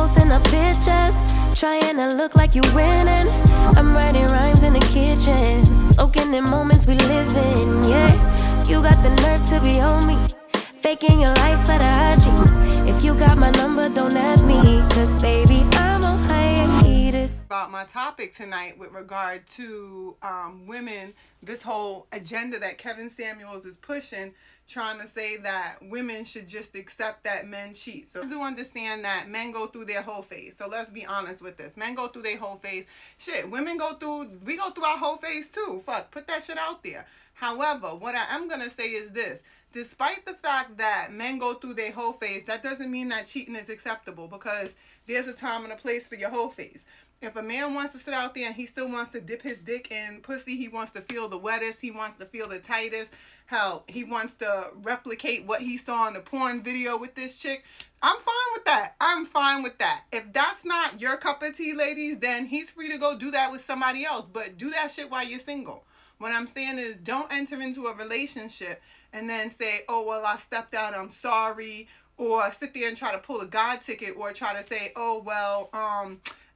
posting up pictures, trying to look like you winning. I'm writing rhymes in the kitchen, soaking in moments we live in, yeah. You got the nerve to be on me, faking your life for the IG. If you got my number, don't add me, cause baby, I'm on hiatus. About my topic tonight with regard to women, this whole agenda that Kevin Samuels is pushing, trying to say that women should just accept that men cheat. So I do understand that men go through their whole phase. So let's be honest with this. Men go through their whole phase. Shit, women we go through our whole phase too. Fuck, put that shit out there. However, what I am going to say is this. Despite the fact that men go through their whole phase, that doesn't mean that cheating is acceptable, because there's a time and a place for your whole phase. If a man wants to sit out there and he still wants to dip his dick in pussy, he wants to feel the wettest, he wants to feel the tightest, hell, he wants to replicate what he saw in the porn video with this chick, I'm fine with that. I'm fine with that. If that's not your cup of tea, ladies, then he's free to go do that with somebody else. But do that shit while you're single. What I'm saying is, don't enter into a relationship and then say, oh, well, I stepped out, I'm sorry. Or sit there and try to pull a God ticket, or try to say, oh, well,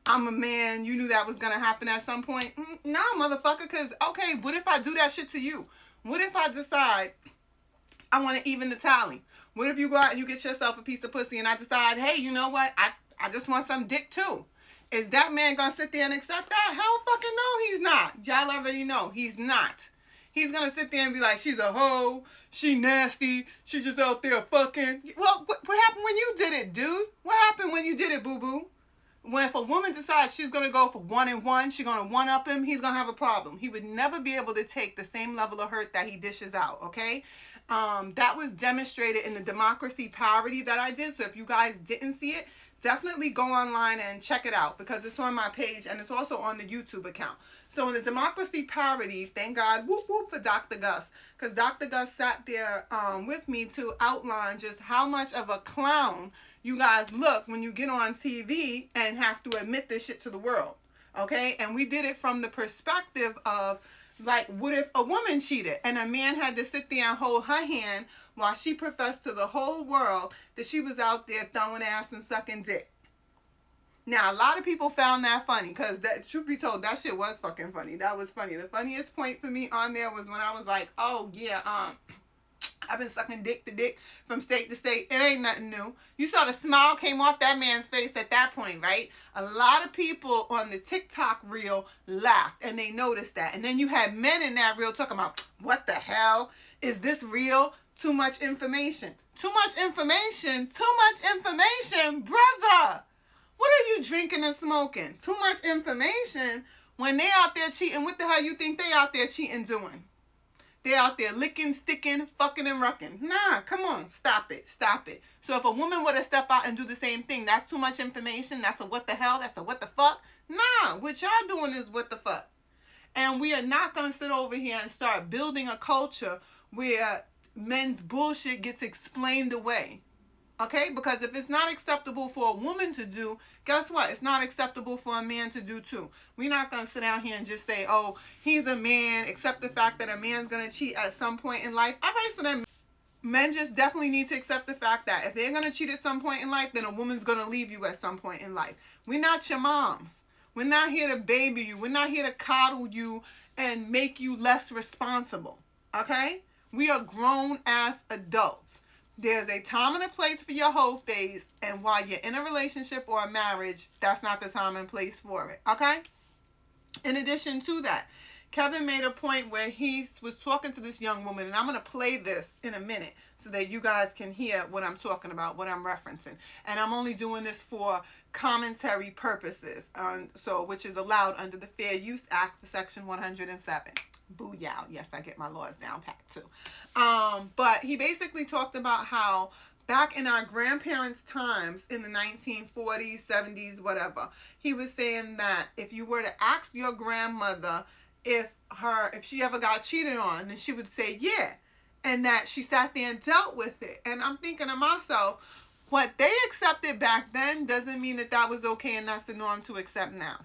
I'm a man, you knew that was going to happen at some point. Nah, motherfucker, because, okay, what if I do that shit to you? What if I decide I want to even the tally? What if you go out and you get yourself a piece of pussy and I decide, hey, you know what? I just want some dick too. Is that man going to sit there and accept that? Hell fucking no, he's not. Y'all already know. He's not. He's going to sit there and be like, she's a hoe, she nasty, she just out there fucking. Well, what happened when you did it, dude? What happened when you did it, boo-boo? When if a woman decides she's going to go for 1-and-1, she's going to one-up him, he's going to have a problem. He would never be able to take the same level of hurt that he dishes out, okay? That was demonstrated in the democracy parody that I did. So if you guys didn't see it, definitely go online and check it out, because it's on my page and it's also on the YouTube account. So in the democracy parody, thank God, whoop whoop for Dr. Gus, because Dr. Gus sat there with me to outline just how much of a clown you guys look when you get on TV and have to admit this shit to the world, okay? And we did it from the perspective of, like, what if a woman cheated and a man had to sit there and hold her hand while she professed to the whole world that she was out there throwing ass and sucking dick? Now, a lot of people found that funny, because that, truth be told, that shit was fucking funny. That was funny. The funniest point for me on there was when I was like, oh, yeah, I've been sucking dick to dick from state to state. It ain't nothing new. You saw the smile came off that man's face at that point, right? A lot of people on the TikTok reel laughed, and they noticed that. And then you had men in that reel talking about, what the hell? Is this real? Too much information. Too much information? Too much information? Brother! What are you drinking and smoking? Too much information? When they out there cheating, what the hell you think they out there cheating doing? They out there licking, sticking, fucking, and rucking. Nah, come on. Stop it. Stop it. So if a woman were to step out and do the same thing, that's too much information. That's a what the hell. That's a what the fuck. Nah, what y'all doing is what the fuck. And we are not going to sit over here and start building a culture where men's bullshit gets explained away. Okay? Because if it's not acceptable for a woman to do, guess what? It's not acceptable for a man to do too. We're not going to sit down here and just say, oh, he's a man, accept the fact that a man's going to cheat at some point in life. All right, so then men just definitely need to accept the fact that if they're going to cheat at some point in life, then a woman's going to leave you at some point in life. We're not your moms. We're not here to baby you. We're not here to coddle you and make you less responsible. Okay? We are grown-ass adults. There's a time and a place for your whole phase, and while you're in a relationship or a marriage, that's not the time and place for it, okay? In addition to that, Kevin made a point where he was talking to this young woman, and I'm going to play this in a minute so that you guys can hear what I'm talking about, what I'm referencing. And I'm only doing this for commentary purposes, which is allowed under the Fair Use Act for Section 107. Booyah. Yes, I get my laws down packed too. But he basically talked about how back in our grandparents' times in the 1940s, 70s, whatever, he was saying that if you were to ask your grandmother if she ever got cheated on, then she would say, yeah. And that she sat there and dealt with it. And I'm thinking to myself, what they accepted back then doesn't mean that that was okay and that's the norm to accept now.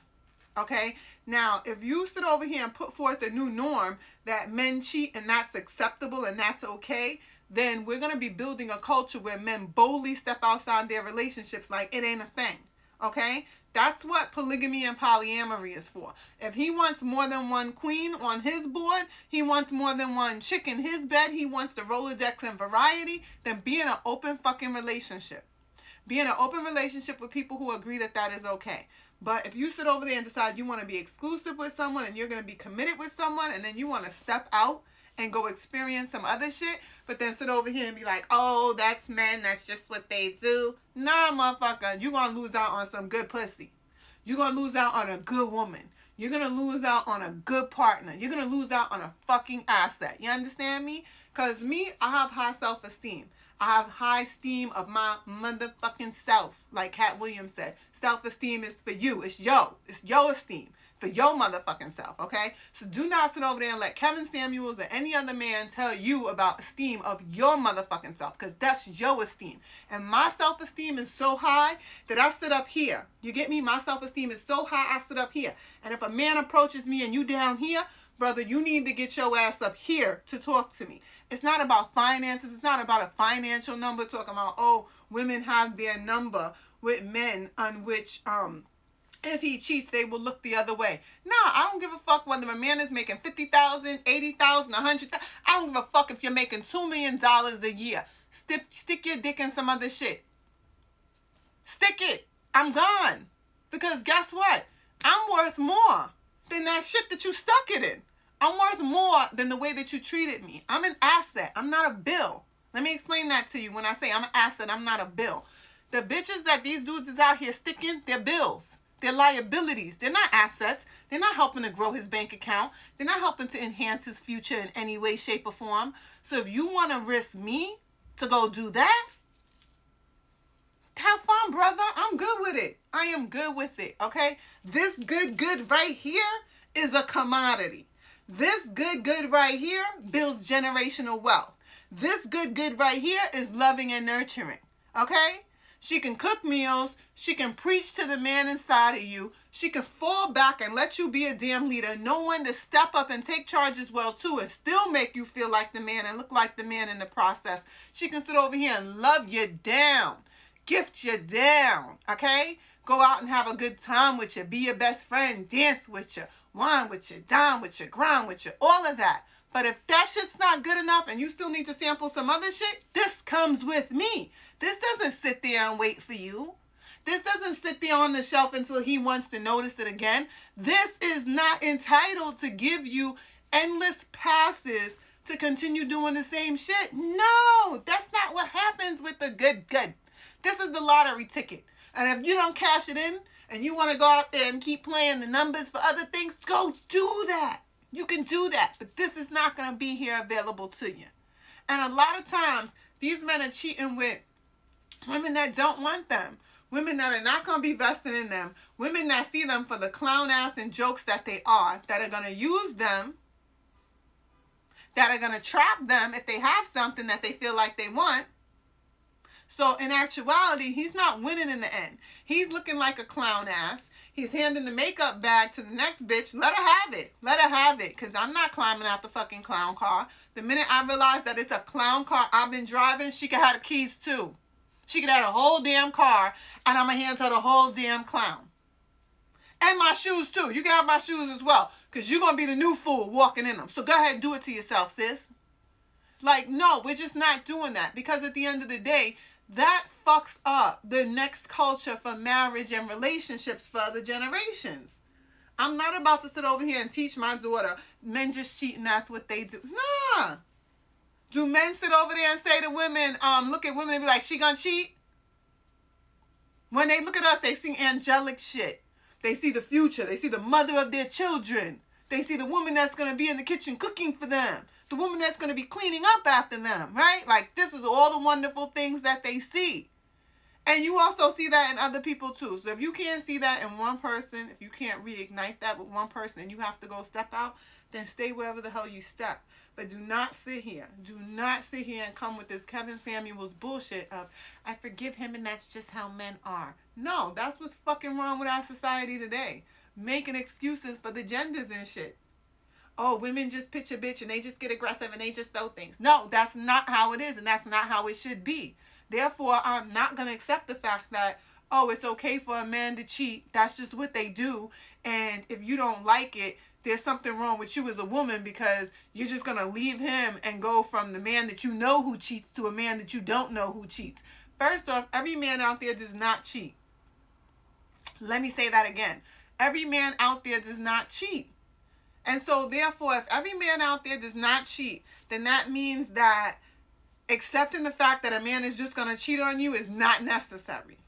Okay? Now, if you sit over here and put forth a new norm that men cheat and that's acceptable and that's okay, then we're going to be building a culture where men boldly step outside their relationships like it ain't a thing. Okay? That's what polygamy and polyamory is for. If he wants more than one queen on his board, he wants more than one chick in his bed, he wants the Rolodex and variety, then be in an open fucking relationship. Be in an open relationship with people who agree that that is okay. But if you sit over there and decide you want to be exclusive with someone and you're going to be committed with someone and then you want to step out and go experience some other shit, but then sit over here and be like, oh, that's men, that's just what they do. Nah, motherfucker, you're going to lose out on some good pussy. You're going to lose out on a good woman. You're going to lose out on a good partner. You're going to lose out on a fucking asset. You understand me? Because me, I have high self-esteem. I have high esteem of my motherfucking self. Like Cat Williams said, self-esteem is for you. It's your esteem. For your motherfucking self, okay? So do not sit over there and let Kevin Samuels or any other man tell you about esteem of your motherfucking self, because that's your esteem. And my self-esteem is so high that I sit up here. You get me? My self-esteem is so high, I sit up here. And if a man approaches me and you down here, brother, you need to get your ass up here to talk to me. It's not about finances. It's not about a financial number talking about, oh, women have their number with men on which, if he cheats, they will look the other way. Nah, I don't give a fuck whether a man is making $50,000, $80,000, $100,000. I don't give a fuck if you're making $2 million a year. Stick your dick in some other shit. Stick it. I'm gone. Because guess what? I'm worth more than that shit that you stuck it in. I'm worth more than the way that you treated me. I'm an asset. I'm not a bill. Let me explain that to you. When I say I'm an asset, I'm not a bill. The bitches that these dudes is out here sticking, they're bills. They're liabilities. They're not assets. They're not helping to grow his bank account. They're not helping to enhance his future in any way, shape, or form. So if you want to risk me to go do that, have fun, brother. I'm good with it. I am good with it, okay? This good right here is a commodity. This good right here builds generational wealth. This good right here is loving and nurturing, okay? She can cook meals. She can preach to the man inside of you. She can fall back and let you be a damn leader. Know when to step up and take charge as well, too, and still make you feel like the man and look like the man in the process. She can sit over here and love you down. Gift you down, okay? Go out and have a good time with you. Be your best friend. Dance with you. Wine with you. Dine with you. Grind with you. All of that. But if that shit's not good enough and you still need to sample some other shit, this comes with me. This doesn't sit there and wait for you. This doesn't sit there on the shelf until he wants to notice it again. This is not entitled to give you endless passes to continue doing the same shit. No, that's not what happens with the good. This is the lottery ticket. And if you don't cash it in and you want to go out there and keep playing the numbers for other things, go do that. You can do that. But this is not going to be here available to you. And a lot of times, these men are cheating with women that don't want them. Women that are not going to be vested in them. Women that see them for the clown ass and jokes that they are. That are going to use them. That are going to trap them if they have something that they feel like they want. So in actuality, he's not winning in the end. He's looking like a clown ass. He's handing the makeup bag to the next bitch. Let her have it. Let her have it. Because I'm not climbing out the fucking clown car. The minute I realize that it's a clown car I've been driving, she could have the keys too. She could have the whole damn car, and I'm going to hand her the whole damn clown. And my shoes too. You can have my shoes as well. Because you're going to be the new fool walking in them. So go ahead and do it to yourself, sis. Like, no, we're just not doing that. Because at the end of the day, that fucks up the next culture for marriage and relationships for other generations. I'm not about to sit over here and teach my daughter, men just cheat and that's what they do. Nah. Do men sit over there and say to women, look at women and be like, she gonna cheat? When they look at us, they see angelic shit. They see the future. They see the mother of their children. They see the woman that's gonna be in the kitchen cooking for them. The woman that's going to be cleaning up after them, right? Like, this is all the wonderful things that they see. And you also see that in other people, too. So if you can't see that in one person, if you can't reignite that with one person and you have to go step out, then stay wherever the hell you step. But do not sit here. Do not sit here and come with this Kevin Samuels bullshit of, I forgive him and that's just how men are. No, that's what's fucking wrong with our society today. Making excuses for the genders and shit. Oh, women just pitch a bitch and they just get aggressive and they just throw things. No, that's not how it is and that's not how it should be. Therefore, I'm not going to accept the fact that oh, it's okay for a man to cheat. That's just what they do. And if you don't like it, there's something wrong with you as a woman because you're just going to leave him and go from the man that you know who cheats to a man that you don't know who cheats. First off, every man out there does not cheat. Let me say that again. Every man out there does not cheat. And so therefore, if every man out there does not cheat, then that means that accepting the fact that a man is just going to cheat on you is not necessary.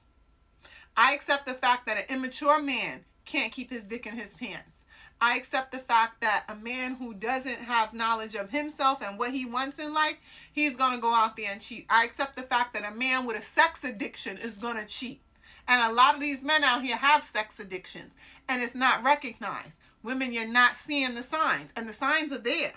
I accept the fact that an immature man can't keep his dick in his pants. I accept the fact that a man who doesn't have knowledge of himself and what he wants in life, he's going to go out there and cheat. I accept the fact that a man with a sex addiction is going to cheat. And a lot of these men out here have sex addictions, and it's not recognized. Women, you're not seeing the signs, and the signs are there,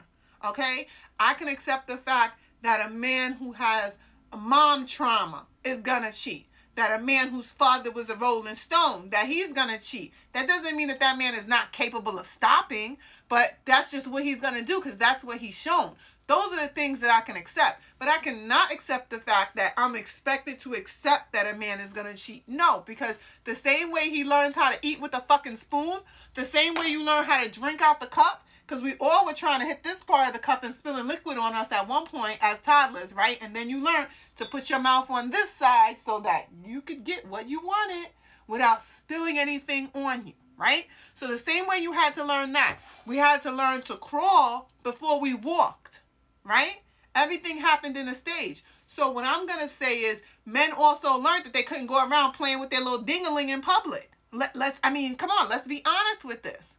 okay? I can accept the fact that a man who has a mom trauma is going to cheat. That a man whose father was a Rolling Stone, that he's going to cheat. That doesn't mean that that man is not capable of stopping, but that's just what he's going to do because that's what he's shown. Those are the things that I can accept. But I cannot accept the fact that I'm expected to accept that a man is going to cheat. No, because the same way he learns how to eat with a fucking spoon, the same way you learn how to drink out the cup, because we all were trying to hit this part of the cup and spilling liquid on us at one point as toddlers, right? And then you learn to put your mouth on this side so that you could get what you wanted without spilling anything on you, right? So the same way you had to learn that, we had to learn to crawl before we walked, right? Everything happened in a stage. So what I'm going to say is men also learned that they couldn't go around playing with their little ding-a-ling in public. Come on, let's be honest with this.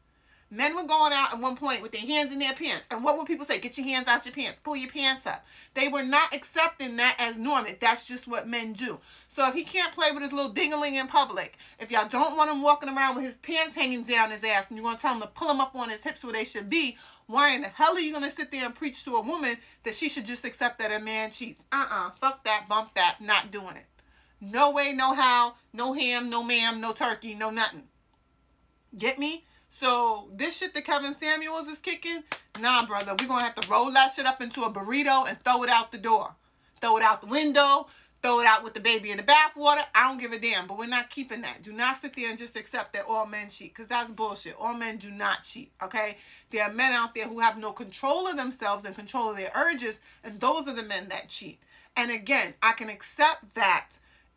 Men were going out at one point with their hands in their pants. And what would people say? Get your hands out your pants. Pull your pants up. They were not accepting that as normal. That's just what men do. So if he can't play with his little ding-a-ling in public, if y'all don't want him walking around with his pants hanging down his ass and you want to tell him to pull them up on his hips where they should be, why in the hell are you going to sit there and preach to a woman that she should just accept that a man cheats? Fuck that, bump that, not doing it. No way, no how, no ham, no ma'am, no turkey, no nothing. Get me? So this shit that Kevin Samuels is kicking, nah, brother. We're going to have to roll that shit up into a burrito and throw it out the door. Throw it out the window. Throw it out with the baby in the bathwater. I don't give a damn. But we're not keeping that. Do not sit there and just accept that all men cheat. Because that's bullshit. All men do not cheat. Okay? There are men out there who have no control of themselves and control of their urges. And those are the men that cheat. And again, I can accept that.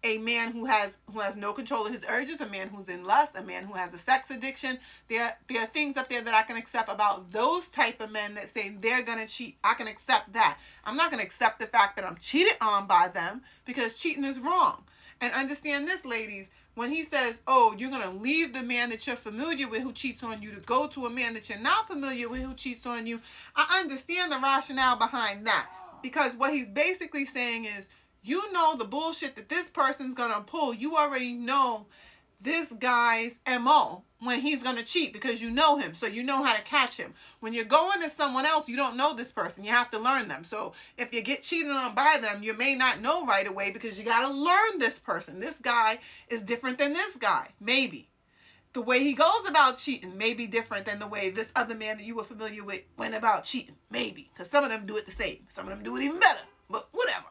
A man who has no control of his urges, a man who's in lust, a man who has a sex addiction. There are things up there that I can accept about those type of men that say they're going to cheat. I can accept that. I'm not going to accept the fact that I'm cheated on by them because cheating is wrong. And understand this, ladies, when he says, oh, you're going to leave the man that you're familiar with who cheats on you to go to a man that you're not familiar with who cheats on you, I understand the rationale behind that. Because what he's basically saying is, you know the bullshit that this person's going to pull. You already know this guy's MO when he's going to cheat because you know him. So you know how to catch him. When you're going to someone else, you don't know this person. You have to learn them. So if you get cheated on by them, you may not know right away because you got to learn this person. This guy is different than this guy. Maybe. The way he goes about cheating may be different than the way this other man that you were familiar with went about cheating. Maybe. Because some of them do it the same. Some of them do it even better. But whatever.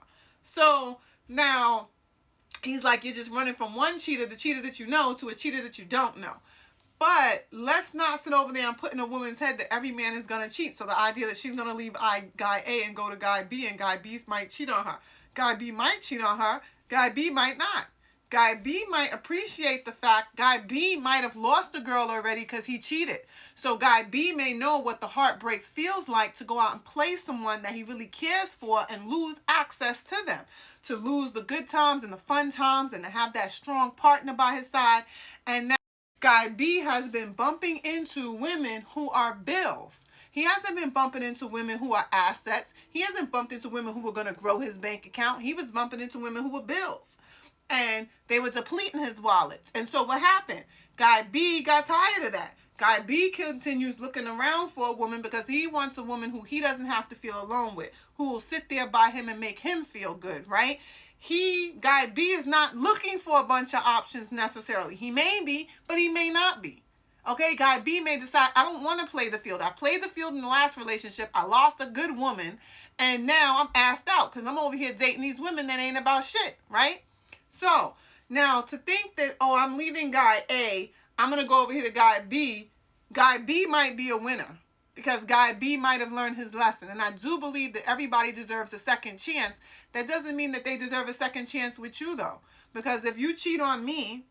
So now he's like, you're just running from one cheater, the cheater that you know, to a cheater that you don't know. But let's not sit over there and put in a woman's head that every man is going to cheat. So the idea that she's going to leave guy A and go to guy B and guy B might cheat on her. Guy B might cheat on her. Guy B might not. Guy B might appreciate the fact Guy B might have lost a girl already because he cheated. So Guy B may know what the heartbreaks feels like to go out and play someone that he really cares for and lose access to them. To lose the good times and the fun times and to have that strong partner by his side. And now Guy B has been bumping into women who are bills. He hasn't been bumping into women who are assets. He hasn't bumped into women who were going to grow his bank account. He was bumping into women who were bills. And they were depleting his wallets. And so what happened? Guy B got tired of that. Guy B continues looking around for a woman because he wants a woman who he doesn't have to feel alone with, who will sit there by him and make him feel good, right? Guy B is not looking for a bunch of options necessarily. He may be, but he may not be. Okay, Guy B may decide, I don't want to play the field. I played the field in the last relationship. I lost a good woman. And now I'm asked out because I'm over here dating these women that ain't about shit, right? So Now, to think that, oh, I'm leaving guy A, I'm going to go over here to guy B might be a winner because guy B might have learned his lesson. And I do believe that everybody deserves a second chance. That doesn't mean that they deserve a second chance with you, though. Because if you cheat on me,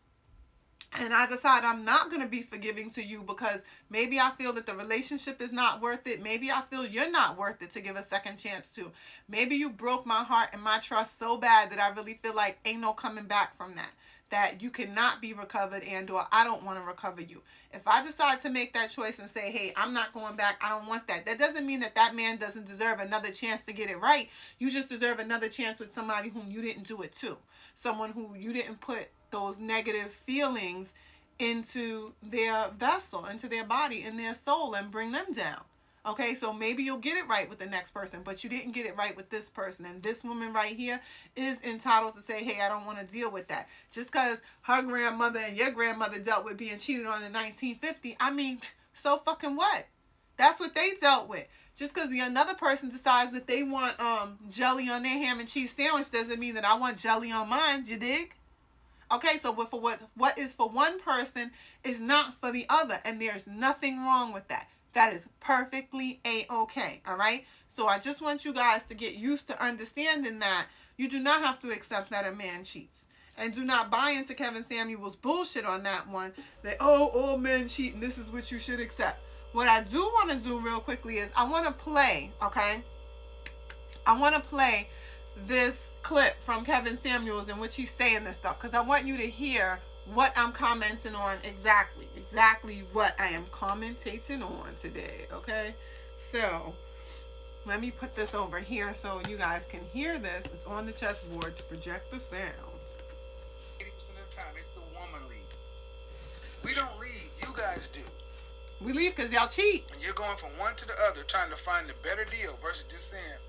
and I decide I'm not going to be forgiving to you because maybe I feel that the relationship is not worth it. Maybe I feel you're not worth it to give a second chance to. Maybe you broke my heart and my trust so bad that I really feel like ain't no coming back from that. That you cannot be recovered and or I don't want to recover you. If I decide to make that choice and say, hey, I'm not going back, I don't want that. That doesn't mean that that man doesn't deserve another chance to get it right. You just deserve another chance with somebody whom you didn't do it to. Someone who you didn't put those negative feelings into their vessel, into their body, in their soul, and bring them down. Okay, so maybe you'll get it right with the next person, but you didn't get it right with this person. And this woman right here is entitled to say, hey, I don't want to deal with that. Just because her grandmother and your grandmother dealt with being cheated on in 1950, I mean, so fucking what? That's what they dealt with. Just because another person decides that they want jelly on their ham and cheese sandwich doesn't mean that I want jelly on mine, you dig? Okay, so for what is for one person is not for the other, and there's nothing wrong with that. That is perfectly A-okay, all right? So I just want you guys to get used to understanding that you do not have to accept that a man cheats. And do not buy into Kevin Samuel's bullshit on that one, that, oh, all men cheat and this is what you should accept. What I do want to do real quickly is I want to play, okay? I want to play this clip from Kevin Samuels in which he's saying this stuff because I want you to hear what I'm commenting on exactly what I am commentating on today, okay? So let me put this over here so you guys can hear this. It's on the chessboard to project the sound. 80% of the time, it's the woman leave. We don't leave. You guys do. We leave because y'all cheat. And you're going from one to the other trying to find a better deal versus just saying,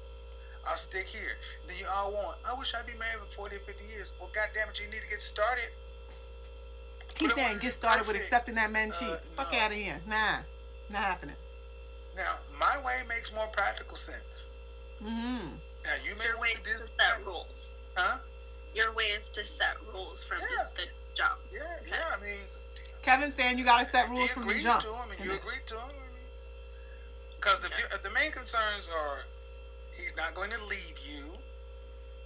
I'll stick here. Then you all want, I wish I'd be married for 40 or 50 years. Well, goddammit, you need to get started. He's saying get started with accepting that men cheat. Fuck no. out of here. Nah. Not happening. Now, my way makes more practical sense. Mm-hmm. Now, you may Your way want to is to set rules. Huh? Your way is to set rules from the jump. Yeah, Okay. yeah, I mean... Kevin's saying you got to set rules from the jump. You agreed to him. Because the main concerns are he's not going to leave you.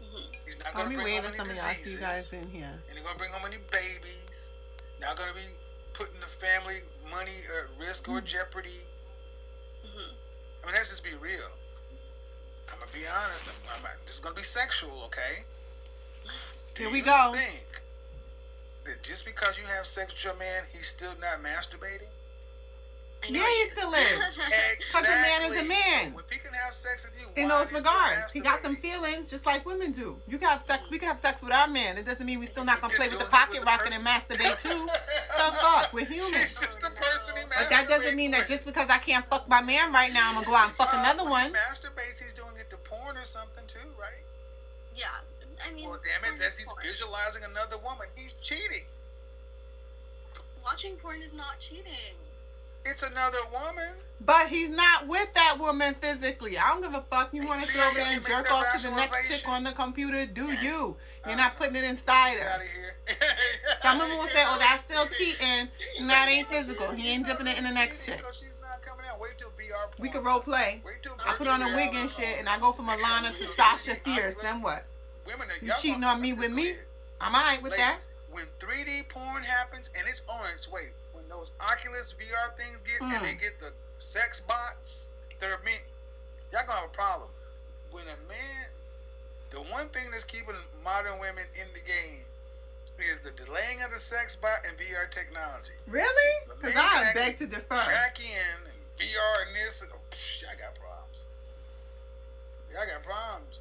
Mm-hmm. He's not going to bring home any diseases. I see you guys in here. And he's going to bring home any babies. Not going to be putting the family money at risk or jeopardy. Mm-hmm. I mean, let's just be real. I'm going to be honest. This is going to be sexual, okay? Here we go. Think that just because you have sex with your man, he's still not masturbating? Yeah, he still is. Because a man is a man. If he can have sex with you, in those regards, he got them feelings just like women do. You can have sex. We can have sex with our man. It doesn't mean we still not gonna play with the pocket rocket and masturbate too. The fuck, we're human. She's just a person he but that doesn't mean that just because I can't fuck my man right now, I'm gonna go out and fuck another one. When he masturbates, he's doing it to porn or something too, right? Yeah, I mean. Well, damn it, unless he's visualizing another woman, he's cheating. Watching porn is not cheating. It's another woman. But he's not with that woman physically. I don't give a fuck. You want to go over there and jerk off to the next chick on the computer? Do you? You're not putting it inside her. Some women will say, oh, that's still cheating. And that ain't physical. He ain't dipping it in the next chick. We could role play. I put on a wig and shit, and I go from Alana to Sasha Fierce. Then what? You cheating on me with me? I'm alright with that. When 3D porn happens and it's on its way, when those Oculus VR things get and they get the sex bots that are meant, y'all gonna have a problem. When a man, the one thing that's keeping modern women in the game is the delaying of the sex bot and VR technology. Really? Because I beg to differ. Track in and VR and this, and y'all got problems. Y'all got problems.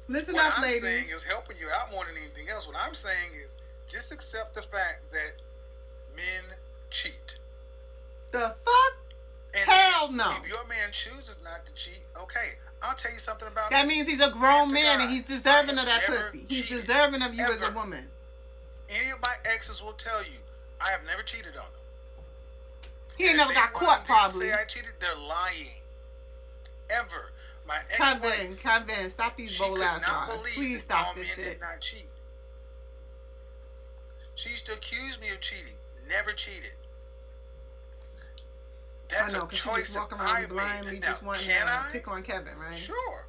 Listen what up, I'm ladies. saying is helping you out more than anything else. What I'm saying is just accept the fact that men cheat. The fuck? And hell no. If your man chooses not to cheat, okay. I'll tell you something about that means he's a grown man and he's deserving of that pussy. He's deserving of you as a woman. Any of my exes will tell you, I have never cheated on them. He ain't never got caught, probably. Say I cheated, they're lying. Ever. My Kevin, stop these bold ass lies. Please stop this shit. Did not cheat. She used to accuse me of cheating. Never cheated. That's I know, a because she choice just walk that around I blindly made. just Now, wanting can to I? pick on Kevin, right? Sure.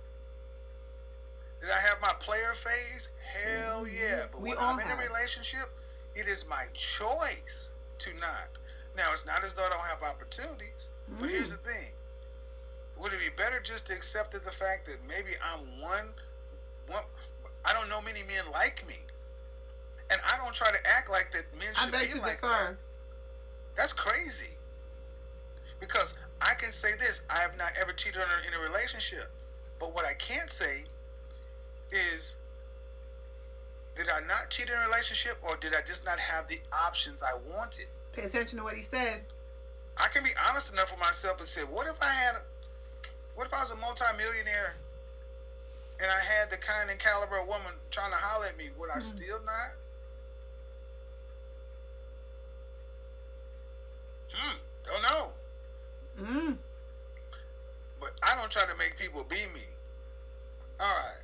Did I have my player phase? Hell yeah. But We when all I'm in a have. relationship, it is my choice to not. Now, it's not as though I don't have opportunities. But here's the thing. Would it be better just to accept the fact that maybe I'm one, I don't know many men like me. And I don't try to act like that men I should beg be to like defer. that. That's crazy. Because I can say this, I have not ever cheated on her in a relationship. But what I can't say is, did I not cheat in a relationship, or did I just not have the options I wanted? Pay attention to what he said. I can be honest enough with myself and say, what if I was a multimillionaire and I had the kind and caliber of woman trying to holler at me? Would I still not? Don't know. But I don't try to make people be me. All right.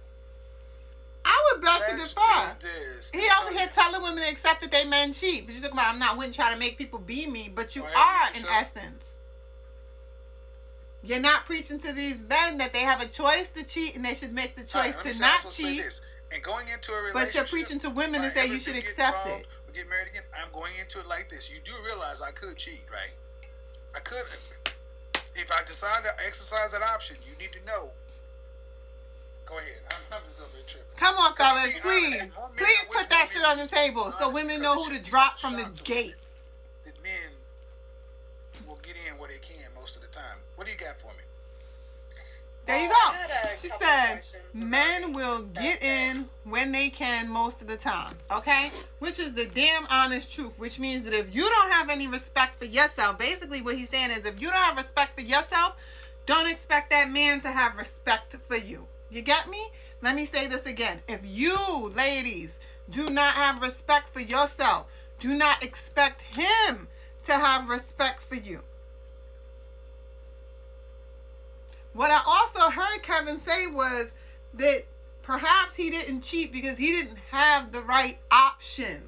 I would beg to Let's defer. do this. He over here telling women to accept that they men cheat. But you're talking about, wouldn't try to make people be me, but you Well, are in so- essence. You're not preaching to these men that they have a choice to cheat and they should make the choice to not cheat. And going into a relationship, But you're preaching to women to say you should accept it. We get married again. I'm going into it like this. You do realize I could cheat, right? I could. If I decide to exercise that option, you need to know. Go ahead. I'm just over here tripping. Come on, fellas, See, please. more men- Please I wish put that more shit men on the would table so honest, women because know it who should to be drop such a from the shock to gate. that men will get in where they can most of the time. What do you got for me? There you I go. had a She couple said questions men regarding will this get stuff. in when they can most of the times, okay? Which is the damn honest truth, which means that if you don't have any respect for yourself, basically what he's saying is if you don't have respect for yourself, don't expect that man to have respect for you. You get me? Let me say this again. If you, ladies, do not have respect for yourself, do not expect him to have respect for you. What I also heard Kevin say was that perhaps he didn't cheat because he didn't have the right options.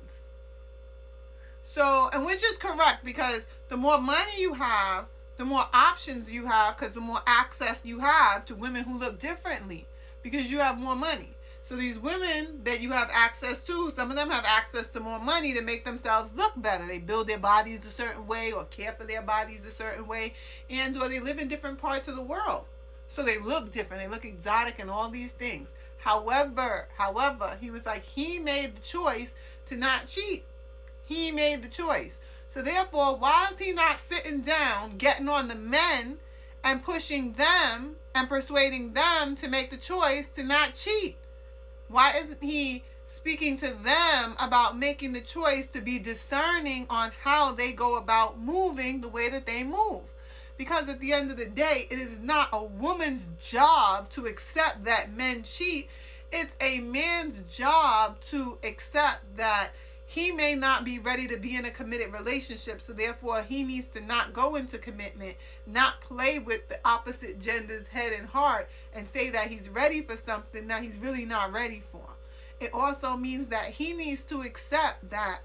So, and which is correct, because the more money you have, the more options you have, because the more access you have to women who look differently, because you have more money. So these women that you have access to, some of them have access to more money to make themselves look better. They build their bodies a certain way or care for their bodies a certain way, and or they live in different parts of the world. So they look different. They look exotic and all these things. However, he was like, he made the choice to not cheat. He made the choice. So therefore, why is he not sitting down, getting on the men and pushing them and persuading them to make the choice to not cheat? Why isn't he speaking to them about making the choice to be discerning on how they go about moving the way that they move? Because at the end of the day, it is not a woman's job to accept that men cheat. It's a man's job to accept that he may not be ready to be in a committed relationship, so therefore he needs to not go into commitment, not play with the opposite gender's head and heart and say that he's ready for something that he's really not ready for. It also means that he needs to accept that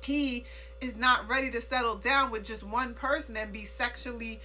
he is not ready to settle down with just one person and be sexually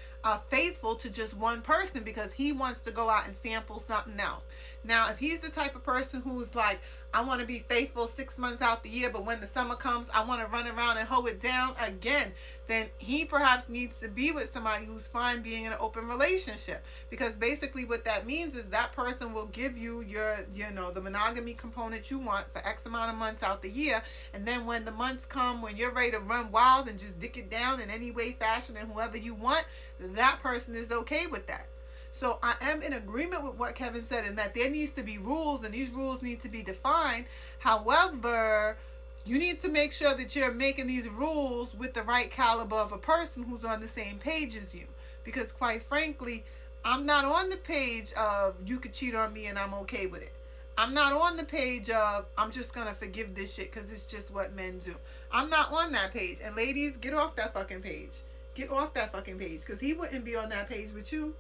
faithful to just one person, because he wants to go out and sample something else. Now, if he's the type of person who's like, I want to be faithful 6 months out the year, but when the summer comes, I want to run around and hoe it down again, then he perhaps needs to be with somebody who's fine being in an open relationship. Because basically what that means is that person will give you your, the monogamy component you want for X amount of months out the year. And then when the months come, when you're ready to run wild and just dick it down in any way, fashion, and whoever you want, that person is okay with that. So I am in agreement with what Kevin said, in that there needs to be rules, and these rules need to be defined. However, you need to make sure that you're making these rules with the right caliber of a person who's on the same page as you. Because quite frankly, I'm not on the page of you could cheat on me and I'm okay with it. I'm not on the page of I'm just going to forgive this shit because it's just what men do. I'm not on that page. And ladies, get off that fucking page. Get off that fucking page, because he wouldn't be on that page with you.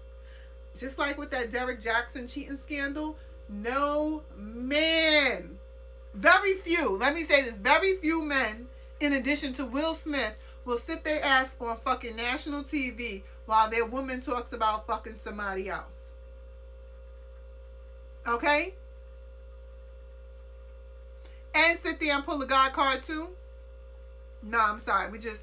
Just like with that Derek Jackson cheating scandal, no man Very few, let me say this, very few men, in addition to Will Smith, will sit their ass on fucking national TV while their woman talks about fucking somebody else. Okay? And sit there and pull a God card too? No, I'm sorry. We just,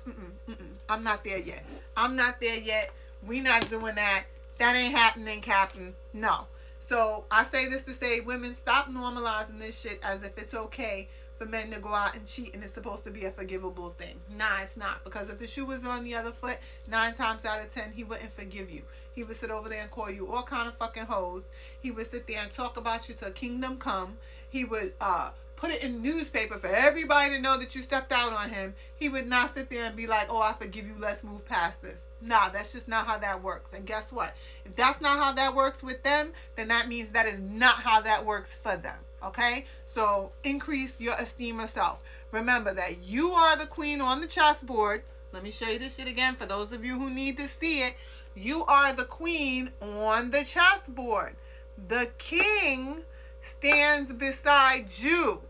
I'm not there yet. I'm not there yet. We not doing that. That ain't happening, Captain. No. So I say this to say, women, stop normalizing this shit as if it's okay for men to go out and cheat and it's supposed to be a forgivable thing. Nah, it's not. Because if the shoe was on the other foot, 9 times out of 10, he wouldn't forgive you. He would sit over there and call you all kind of fucking hoes. He would sit there and talk about you till kingdom come. He would put it in the newspaper for everybody to know that you stepped out on him. He would not sit there and be like, oh, I forgive you, let's move past this. Nah, that's just not how that works. And guess what? If that's not how that works with them, then that means that is not how that works for them. Okay? So increase your esteem of self. Remember that you are the queen on the chessboard. Let me show you this shit again for those of you who need to see it. You are the queen on the chessboard. The king stands beside you.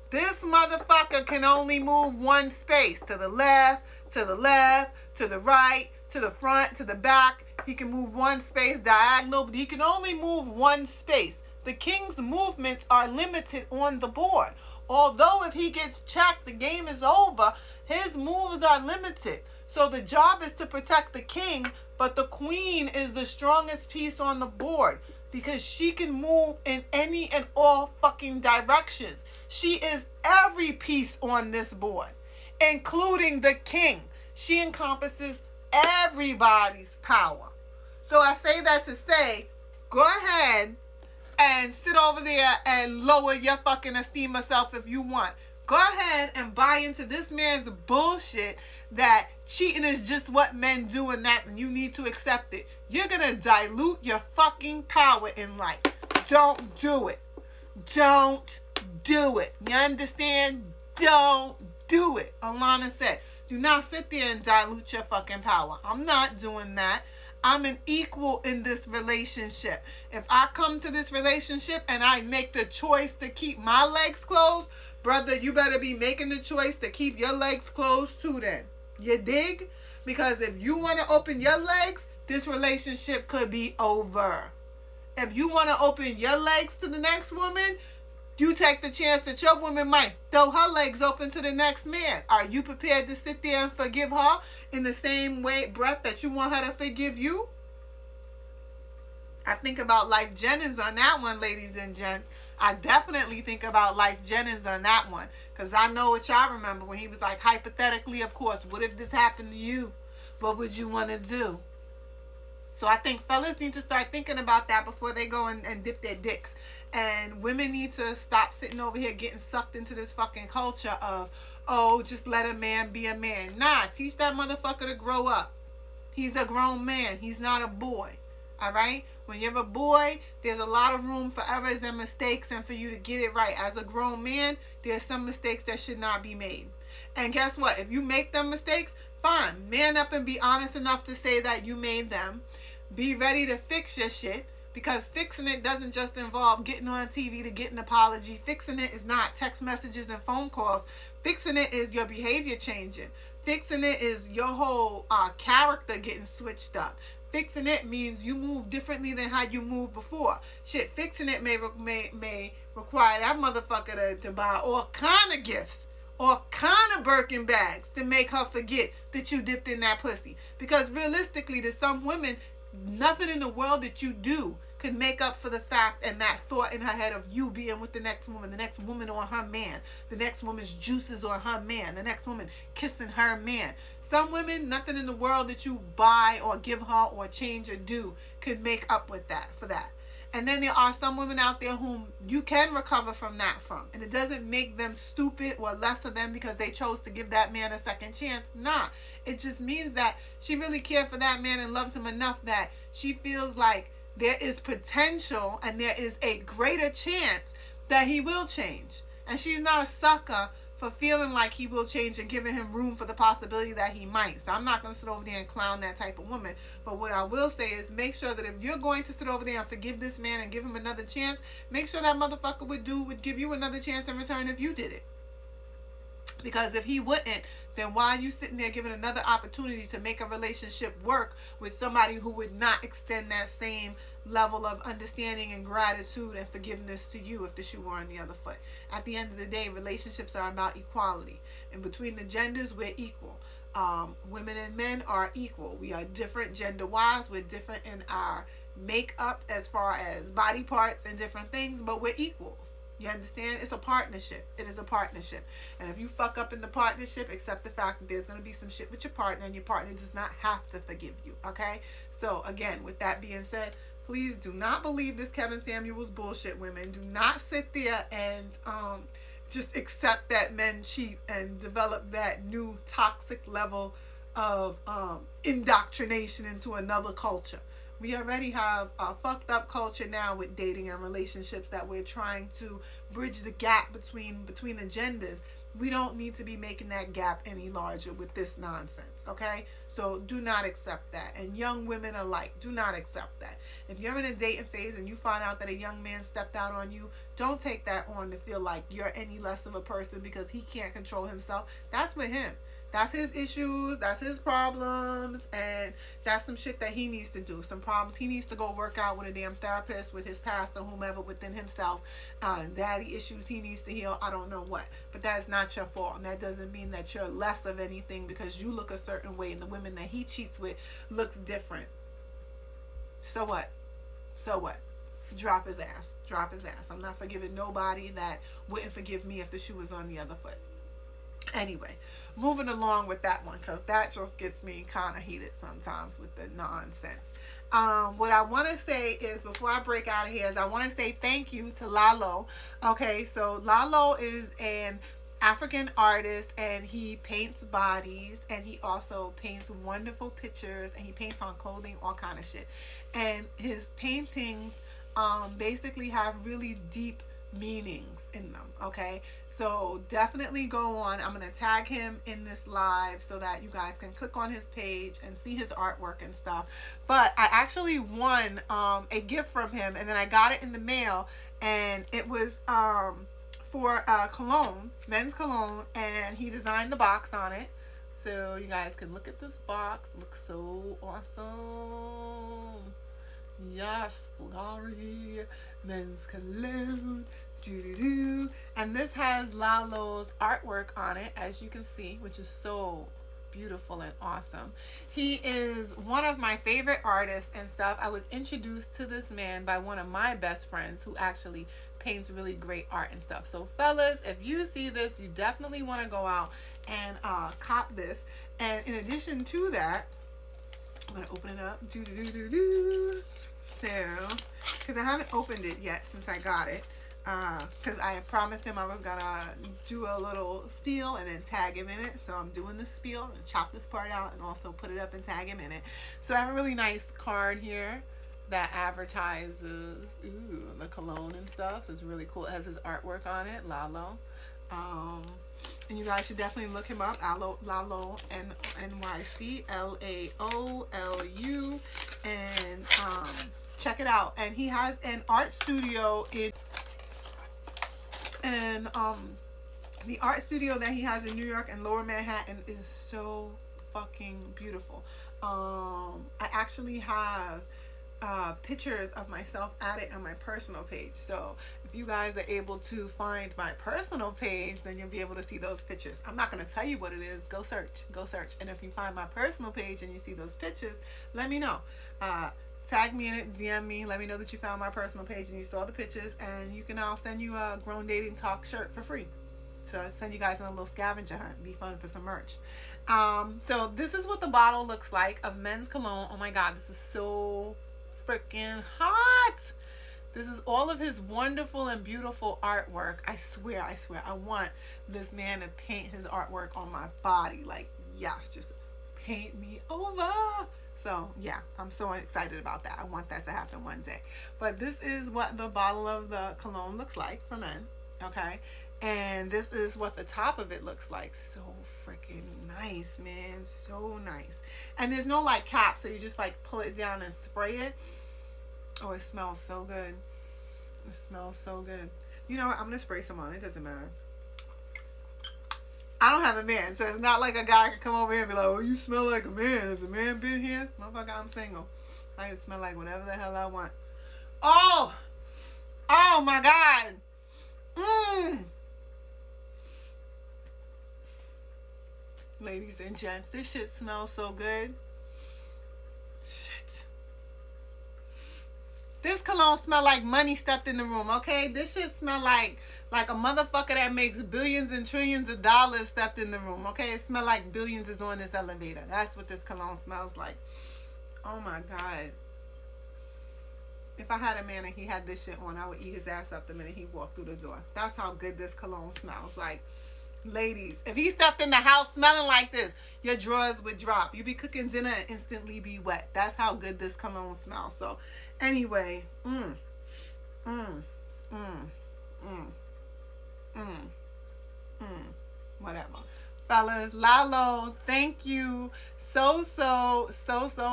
This motherfucker can only move one space. To the left, to the left, to the right, to the front, to the back. He can move one space diagonal, but he can only move one space. The king's movements are limited on the board. Although if he gets checked, the game is over, his moves are limited. So the job is to protect the king, but the queen is the strongest piece on the board because she can move in any and all fucking directions. She is every piece on this board, including the king. She encompasses everybody's power. So I say that to say, go ahead and sit over there and lower your fucking esteem of self if you want. Go ahead and buy into this man's bullshit that cheating is just what men do and that you need to accept it. You're gonna dilute your fucking power in life. Don't do it. Don't do it. You understand? Don't do it. Alana said, do not sit there and dilute your fucking power. I'm not doing that. I'm an equal in this relationship. If I come to this relationship and I make the choice to keep my legs closed, brother, you better be making the choice to keep your legs closed too then. You dig? Because if you want to open your legs, this relationship could be over. If you want to open your legs to the next woman, you take the chance that your woman might throw her legs open to the next man. Are you prepared to sit there and forgive her in the same breath that you want her to forgive you? I think about Life Jennings on that one, ladies and gents. I definitely think about Life Jennings on that one. Because I know what y'all remember when he was like, hypothetically, of course, what if this happened to you? What would you want to do? So I think fellas need to start thinking about that before they go and dip their dicks. And women need to stop sitting over here getting sucked into this fucking culture of, oh, just let a man be a man. Nah, teach that motherfucker to grow up. He's a grown man. He's not a boy. All right? When you're a boy, there's a lot of room for errors and mistakes and for you to get it right. As a grown man, there's some mistakes that should not be made. And guess what? If you make them mistakes, fine. Man up and be honest enough to say that you made them. Be ready to fix your shit. Because fixing it doesn't just involve getting on TV to get an apology. Fixing it is not text messages and phone calls. Fixing it is your behavior changing. Fixing it is your whole character getting switched up. Fixing it means you move differently than how you moved before. Shit, fixing it may require that motherfucker to buy all kind of gifts, all kind of Birkin bags to make her forget that you dipped in that pussy. Because realistically, to some women, nothing in the world that you do could make up for the fact and that thought in her head of you being with the next woman on her man, the next woman's juices on her man, the next woman kissing her man. Some women, nothing in the world that you buy or give her or change or do could make up with that for that. And then there are some women out there whom you can recover from that from. And it doesn't make them stupid or less of them because they chose to give that man a second chance. Nah. It just means that she really cared for that man and loves him enough that she feels like there is potential and there is a greater chance that he will change. And she's not a sucker for feeling like he will change and giving him room for the possibility that he might. So I'm not going to sit over there and clown that type of woman. But what I will say is make sure that if you're going to sit over there and forgive this man and give him another chance, make sure that motherfucker would give you another chance in return if you did it. Because if he wouldn't, then why are you sitting there giving another opportunity to make a relationship work with somebody who would not extend that same level of understanding and gratitude and forgiveness to you if the shoe were on the other foot? At the end of the day, relationships are about equality. And between the genders, we're equal. Women and men are equal. We are different gender-wise. We're different in our makeup as far as body parts and different things, but we're equals. You understand? It's a partnership. It is a partnership. And if you fuck up in the partnership, accept the fact that there's going to be some shit with your partner, and your partner does not have to forgive you. Okay? So, again, with that being said, please do not believe this Kevin Samuels bullshit, women. Do not sit there and just accept that men cheat and develop that new toxic level of indoctrination into another culture. We already have a fucked up culture now with dating and relationships that we're trying to bridge the gap between the genders. We don't need to be making that gap any larger with this nonsense, okay? So do not accept that. And young women alike, do not accept that. If you're in a dating phase and you find out that a young man stepped out on you, don't take that on to feel like you're any less of a person because he can't control himself. That's for him. That's his issues, that's his problems, and that's some shit that he needs to do. Some problems he needs to go work out with a damn therapist, with his pastor, whomever within himself. Daddy issues he needs to heal, I don't know what. But that is not your fault, and that doesn't mean that you're less of anything because you look a certain way and the women that he cheats with looks different. So what? So what? Drop his ass. Drop his ass. I'm not forgiving nobody that wouldn't forgive me if the shoe was on the other foot. Anyway, moving along with that one, because that just gets me kind of heated sometimes with the nonsense. What I want to say is, before I break out of here, is I want to say thank you to Lalo. Okay, so Lalo is an African artist, and he paints bodies, and he also paints wonderful pictures, and he paints on clothing, all kind of shit. And his paintings basically have really deep meanings in them. Okay, so definitely go on. I'm gonna tag him in this live so that you guys can click on his page and see his artwork and stuff. But I actually won a gift from him, and then I got it in the mail, and it was for cologne, men's cologne, and he designed the box on it. So you guys can look at this box. It looks so awesome. Yes, Bulgari, men's cologne, doo-doo-doo. And this has Lalo's artwork on it, as you can see, which is so beautiful and awesome. He is one of my favorite artists and stuff. I was introduced to this man by one of my best friends who actually paints really great art and stuff. So fellas, if you see this, you definitely want to go out and cop this. And in addition to that, I'm going to open it up. Doo-doo-doo-doo-doo. So, because I haven't opened it yet since I got it, because I had promised him I was gonna do a little spiel and then tag him in it. So I'm doing the spiel and chop this part out and also put it up and tag him in it. So I have a really nice card here that advertises the cologne and stuff. So it's really cool. It has his artwork on it, Lalo. And you guys should definitely look him up. Lalo NYC LAOLU, and check it out. And he has an art studio in, and the art studio that he has in New York and Lower Manhattan is so fucking beautiful. I actually have pictures of myself at it on my personal page. So if you guys are able to find my personal page, then you'll be able to see those pictures. I'm not going to tell you what it is. Go search. And if you find my personal page and you see those pictures, let me know. Tag me in it, DM me, let me know that you found my personal page and you saw the pictures, and I'll send you a Grown Dating Talk shirt for free. So I'll send you guys on a little scavenger hunt. Be fun for some merch. So this is what the bottle looks like of men's cologne. Oh my god, this is so freaking hot. This is all of his wonderful and beautiful artwork. I swear, I want this man to paint his artwork on my body. Like, yes, just paint me over. So yeah, I'm so excited about that. I want that to happen one day. But this is what the bottle of the cologne looks like for men. Okay, And this is what the top of it looks like. So freaking nice, man. So nice. And there's no like cap, so you just like pull it down and spray it. Oh, it smells so good. It smells so good. You know what? I'm gonna spray some on. It doesn't matter. I don't have a man, so it's not like a guy can come over here and be like, oh, you smell like a man. Has a man been here? Motherfucker, I'm single. I can smell like whatever the hell I want. Oh! Oh my God! Mmm! Ladies and gents, this shit smells so good. Shit. This cologne smell like money stepped in the room, okay? This shit smell like a motherfucker that makes billions and trillions of dollars stepped in the room, okay? It smell like billions is on this elevator. That's what this cologne smells like. Oh my God. If I had a man and he had this shit on, I would eat his ass up the minute he walked through the door. That's how good this cologne smells. Like, ladies, if he stepped in the house smelling like this, your drawers would drop. You'd be cooking dinner and instantly be wet. That's how good this cologne smells. So, anyway, whatever. Fellas, Lalo, thank you so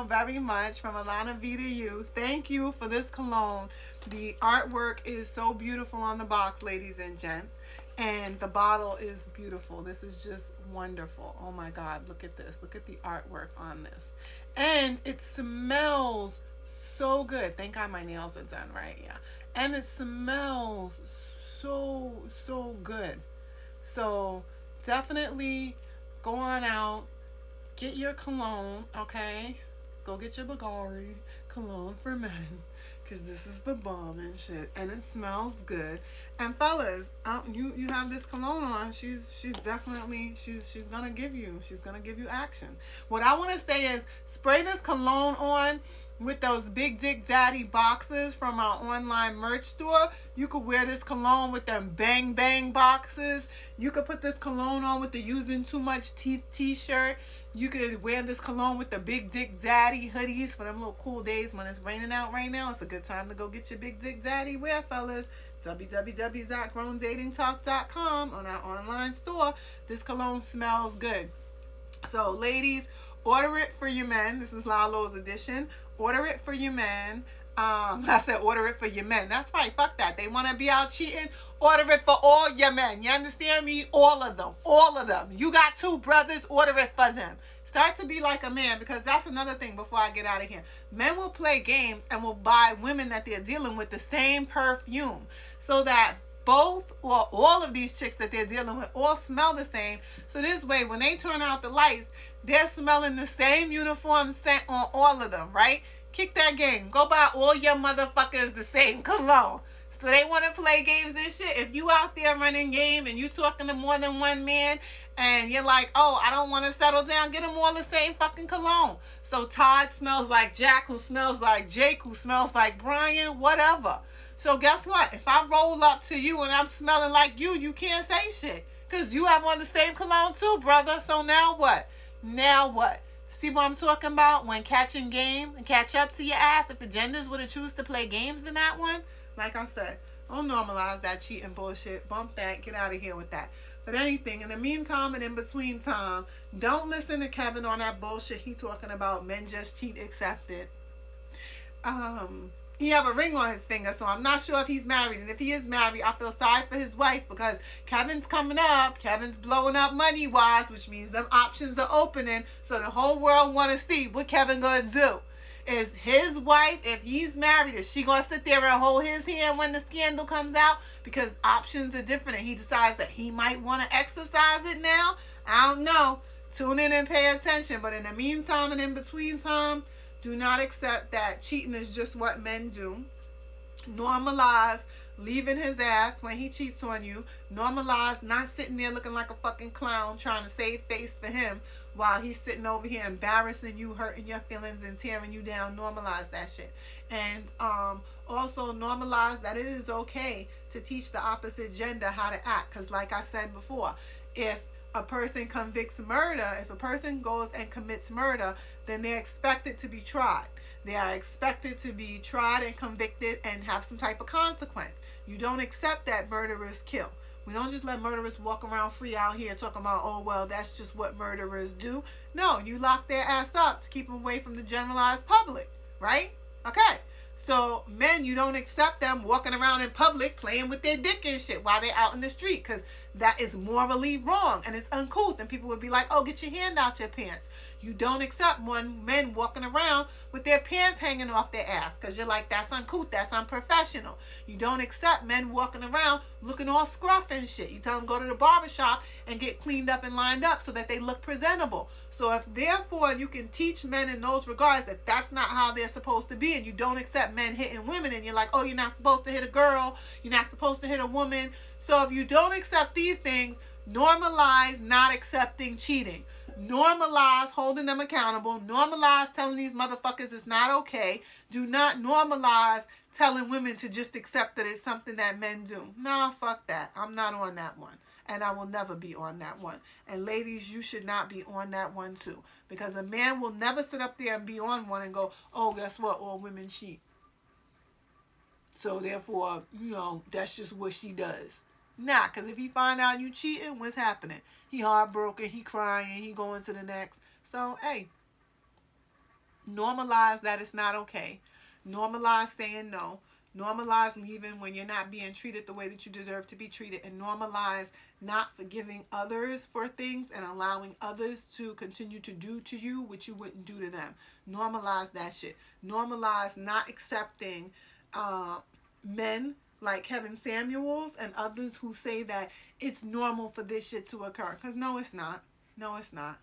very much from Alona V to you. Thank you for this cologne. The artwork is so beautiful on the box, ladies and gents. And the bottle is beautiful. This is just wonderful. Oh my God, look at this. Look at the artwork on this. And it smells so good. Thank God my nails are done, right? Yeah. And it smells so good. So definitely go on out, get your cologne, okay? Go get your Bulgari cologne for men, because this is the bomb and shit, and it smells good. And fellas, you have this cologne on. She's definitely gonna give you action. What I want to say is spray this cologne on with those Big Dick Daddy boxes from our online merch store. You could wear this cologne with them Bang Bang boxes. You could put this cologne on with the Using Too Much Teeth t-shirt. You could wear this cologne with the Big Dick Daddy hoodies for them little cool days when it's raining out right now. It's a good time to go get your Big Dick Daddy wear, fellas. www.growndatingtalk.com on our online store. This cologne smells good. So ladies, order it for your men. This is Lalo's edition. Order it for your men. I said order it for your men. That's right. Fuck that. They want to be out cheating. Order it for all your men. You understand me? All of them. All of them. You got two brothers. Order it for them. Start to be like a man, because that's another thing before I get out of here. Men will play games and will buy women that they're dealing with the same perfume, so that both or all of these chicks that they're dealing with all smell the same. So this way, when they turn out the lights, they're smelling the same uniform scent on all of them, right? Kick that game. Go buy all your motherfuckers the same cologne. So they want to play games and shit. If you out there running game and you talking to more than one man and you're like, oh, I don't want to settle down, get them all the same fucking cologne. So Todd smells like Jack, who smells like Jake, who smells like Brian, whatever. So guess what? If I roll up to you and I'm smelling like you can't say shit, because you have on the same cologne too, brother. So now what? Now what? See what I'm talking about? When catching game and catch up to your ass, if the genders would have choose to play games in that one, like I said, don't normalize that cheating bullshit. Bump that. Get out of here with that. But anything, in the meantime and in between time, don't listen to Kevin on that bullshit he talking about men just cheat accepted. He have a ring on his finger, so I'm not sure if he's married. And if he is married, I feel sorry for his wife, because Kevin's coming up. Kevin's blowing up money-wise, which means them options are opening. So the whole world want to see what Kevin going to do. Is his wife, if he's married, is she going to sit there and hold his hand when the scandal comes out? Because options are different and he decides that he might want to exercise it now. I don't know. Tune in and pay attention. But in the meantime and in between time, do not accept that cheating is just what men do. Normalize leaving his ass when he cheats on you. Normalize not sitting there looking like a fucking clown trying to save face for him while he's sitting over here embarrassing you, hurting your feelings, and tearing you down. Normalize that shit. And also normalize that it is okay to teach the opposite gender how to act. Because like I said before, if a person convicts murder, if a person goes and commits murder, then they're expected to be tried. They are expected to be tried and convicted and have some type of consequence. You don't accept that murderers kill. We don't just let murderers walk around free out here talking about, oh, well, that's just what murderers do. No, you lock their ass up to keep them away from the generalized public, right? Okay. So men, you don't accept them walking around in public playing with their dick and shit while they're out in the street, because that is morally wrong and it's uncouth. And people would be like, oh, get your hand out your pants. You don't accept men walking around with their pants hanging off their ass, because you're like, that's uncouth, that's unprofessional. You don't accept men walking around looking all scruff and shit. You tell them go to the barbershop and get cleaned up and lined up so that they look presentable. So if therefore you can teach men in those regards that that's not how they're supposed to be, and you don't accept men hitting women, and you're like, oh, you're not supposed to hit a girl, you're not supposed to hit a woman. So if you don't accept these things, normalize not accepting cheating. Normalize holding them accountable. Normalize telling these motherfuckers it's not okay. Do not normalize telling women to just accept that it's something that men do. Nah, fuck that. I'm not on that one. And I will never be on that one. And ladies, you should not be on that one too. Because a man will never sit up there and be on one and go, oh, guess what? All women cheat. So therefore, that's just what she does. Nah, because if he find out you cheating, what's happening? He heartbroken, he crying, he going to the next. So, hey, normalize that it's not okay. Normalize saying no. Normalize leaving when you're not being treated the way that you deserve to be treated. And normalize not forgiving others for things and allowing others to continue to do to you what you wouldn't do to them. Normalize that shit. Normalize not accepting men like Kevin Samuels and others who say that it's normal for this shit to occur. Because no, it's not. No, it's not.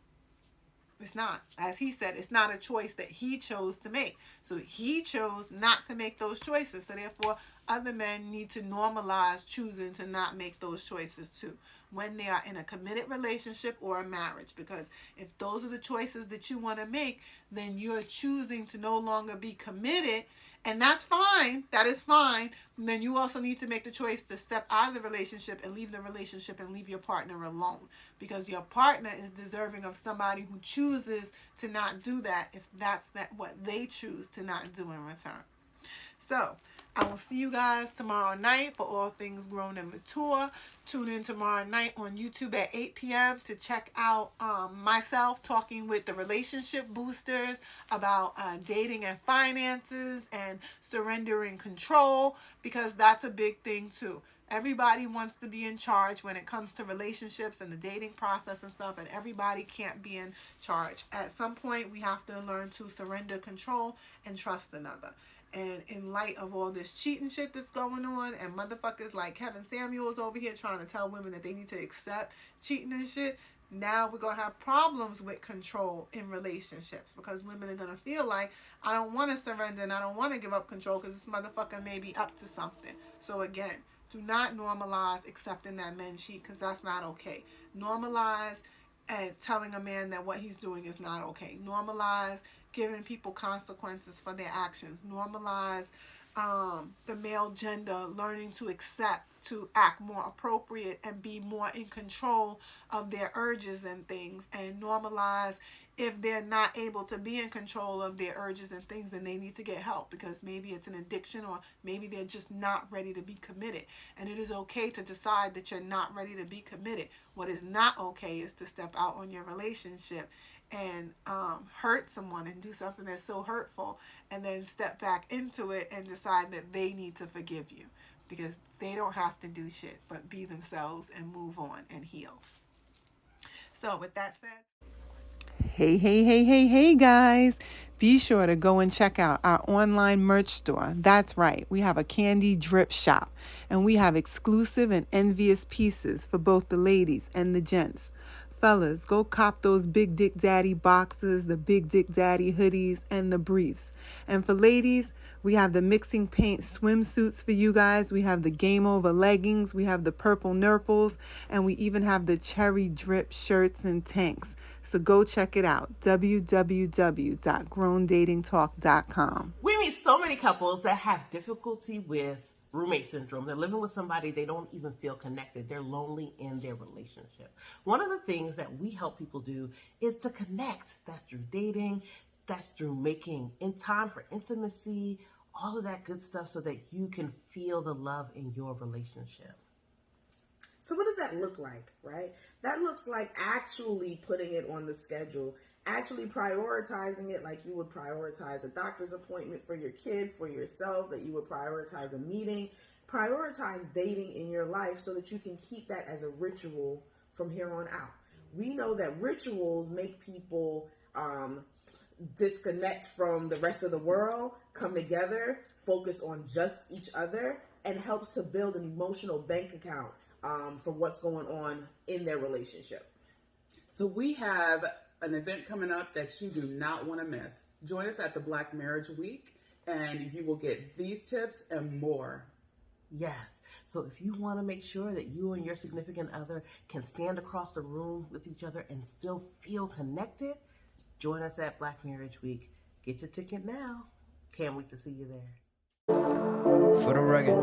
It's not. As he said, it's not a choice that he chose to make. So he chose not to make those choices. So therefore, other men need to normalize choosing to not make those choices too, when they are in a committed relationship or a marriage. Because if those are the choices that you want to make, then you're choosing to no longer be committed. And that's fine. That is fine. And then you also need to make the choice to step out of the relationship and leave the relationship and leave your partner alone. Because your partner is deserving of somebody who chooses to not do that if that's what they choose to not do in return. So, I will see you guys tomorrow night for All Things Grown and Mature. Tune in tomorrow night on YouTube at 8 p.m. to check out myself talking with the relationship boosters about dating and finances and surrendering control, because that's a big thing too. Everybody wants to be in charge when it comes to relationships and the dating process and stuff, and everybody can't be in charge. At some point, we have to learn to surrender control and trust another. And in light of all this cheating shit that's going on, and motherfuckers like Kevin Samuels over here trying to tell women that they need to accept cheating and shit, now we're going to have problems with control in relationships, because women are going to feel like, I don't want to surrender and I don't want to give up control because this motherfucker may be up to something. So again, do not normalize accepting that men cheat, because that's not okay. Normalize and telling a man that what he's doing is not okay. Normalize giving people consequences for their actions. Normalize the male gender learning to accept, to act more appropriate and be more in control of their urges and things. And normalize if they're not able to be in control of their urges and things, then they need to get help, because maybe it's an addiction, or maybe they're just not ready to be committed. And it is okay to decide that you're not ready to be committed. What is not okay is to step out on your relationship and hurt someone and do something that's so hurtful, and then step back into it and decide that they need to forgive you, because they don't have to do shit but be themselves and move on and heal. So with that said, Hey guys, be sure to go and check out our online merch store. That's right, we have a candy drip shop, and we have exclusive and envious pieces for both the ladies and the gents. Fellas, go cop those Big Dick Daddy boxes, the Big Dick Daddy hoodies, and the briefs. And for ladies, we have the mixing paint swimsuits for you guys. We have the Game Over leggings. We have the purple nurples. And we even have the cherry drip shirts and tanks. So go check it out. www.growndatingtalk.com. We meet so many couples that have difficulty with roommate syndrome. They're living with somebody they don't even feel connected. They're lonely in their relationship. One of the things that we help people do is to connect. That's through dating. That's through making in time for intimacy, all of that good stuff, so that you can feel the love in your relationship. So what does that look like, right? That looks like actually putting it on the schedule, actually prioritizing it like you would prioritize a doctor's appointment for your kid, for yourself, that you would prioritize a meeting. Prioritize dating in your life so that you can keep that as a ritual from here on out. We know that rituals make people disconnect from the rest of the world, come together, focus on just each other, and helps to build an emotional bank account for what's going on in their relationship. So we have an event coming up that you do not want to miss. Join us at the Black Marriage Week, and you will get these tips and more. Yes. So if you want to make sure that you and your significant other can stand across the room with each other and still feel connected, join us at Black Marriage Week. Get your ticket now. Can't wait to see you there. For the record.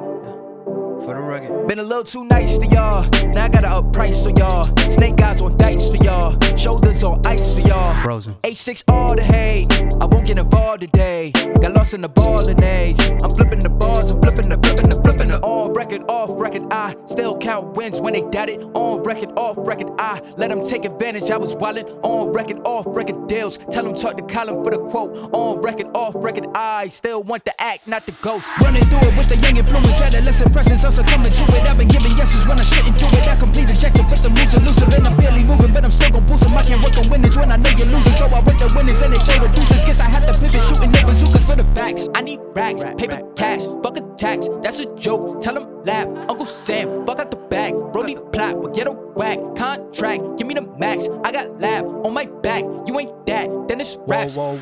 Been a little too nice to y'all. Now I gotta up price for y'all. Snake eyes on dice for y'all. Shoulders on ice for y'all. Frozen. A6 all the hate. I won't get involved today. Got lost in the ballin' age. I'm flipping the bars. I'm flipping the on record, off record. I still count wins when they doubt it. On record, off record. I let them take advantage. I was wildin'. On record, off record deals. Tell them talk to Colin for the quote. On record, off record. I still want the act, not the ghost. Running through it with the young influence. Adolescent presence. I'm succumbing to it. I've been giving yeses when I shouldn't do it. I complete ejected, but the moves elusive. And I'm barely moving, but I'm still gon' boost them. I can't work on winners when I know you're losing. So I work the winners and they throw the deuces. Guess I have to pivot, shooting the bazookas for the facts. I need racks, paper cash, buck a tax. That's a joke, tell them laugh. Uncle Sam, buck out the bag. Brody plot, we'll get a whack. Contract, give me the max. I got lab on my back. You ain't that, then it's raps. Whoa.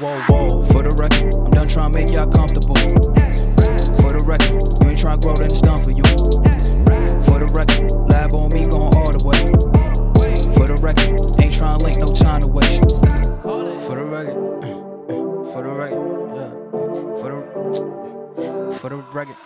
For the record, I'm done trying to make y'all comfortable. For the record, you ain't trying to grow, then it's done for you. For the record, lab on me going all the way. For the record, ain't trying to link, no time to waste. For the record, yeah. For the record.